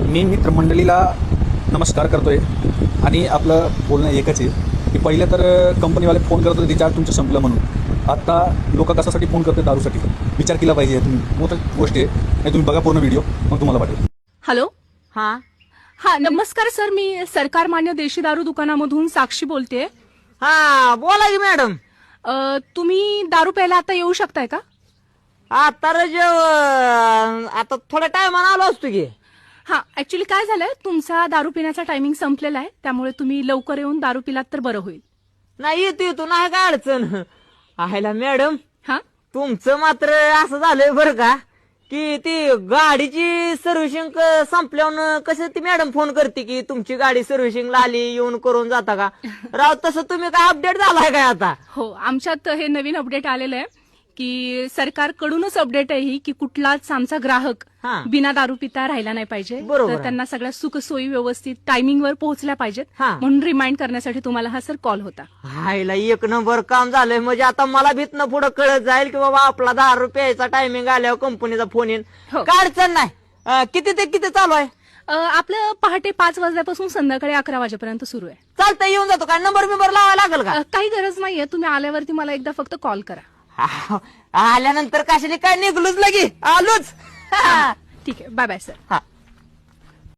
मी मित्रमंडळीला नमस्कार करतोय आणि आपलं बोलणं एकच आहे की पहिलं तर कंपनीवाले फोन करत होते रिचार्ज तुमचं संपलं म्हणून. आता लोक कशासाठी फोन करतात? दारूसाठी. विचार केला पाहिजे तुम्ही. मोठी गोष्ट आहे. नाही तुम्ही बघा पूर्ण व्हिडिओ, मग तुम्हाला वाटेल. हॅलो. हा हा नमस्कार सर, मी सरकार मान्य देशी दारू दुकानामधून साक्षी बोलते. हा बोला की मॅडम. तुम्ही दारू प्यायला आता येऊ शकताय का? आता आता थोड्या टायमानं आलो असतो की. हा ऍक्च्युली काय झालंय, तुमचा दारू पिण्याचा टायमिंग संपलेला आहे, त्यामुळे तुम्ही लवकर येऊन दारू पिलात तर बरं होईल. नाही येतो नाही काय अडचण आहेला मॅडम. हा तुमचं मात्र असं झालंय बरं का की ती गाडीची सर्व्हिसिंग संपल्यावर कसं ती मॅडम फोन करते की तुमची गाडी सर्व्हिसिंगला आली, येऊन करून जाता का? राव तसं तुम्ही काय अपडेट झालाय काय आता? हो, आमच्यात हे नवीन अपडेट आलेलं आहे की सरकारकडूनच अपडेट आहे ही की कुठलाच आमचा ग्राहक हा. बिना दारू पिता राहिला नाही पाहिजे. बरोबर तर आहे. त्यांना सगळ्या सुखसोयी व्यवस्थित टायमिंगवर पोहोचल्या पाहिजेत, हा. म्हणून रिमाइंड करण्यासाठी तुम्हाला हा सर कॉल होता. हायला एक नंबर काम झालंय. म्हणजे आता मला भीतनं पुढे कळत जाईल की बाबा आपला 10 रुपयाचा टायमिंग आल्यावर कंपनीचा फोन येईल. हो. काय अडचण नाही. किती ते किती चालू आहे? आपलं पहाटे 5 वाजल्यापासून संध्याकाळी 11 वाजेपर्यंत सुरू आहे. चालतंय, येऊन जातो. काय नंबर बिंबर लावायला लागेल का? काही गरज नाहीये, तुम्ही आल्यावरती मला एकदा फक्त कॉल करा. आल्यानंतर कशाने काय निघलोच लगी आलोच. ठीक आहे, बाय बाय सर. हा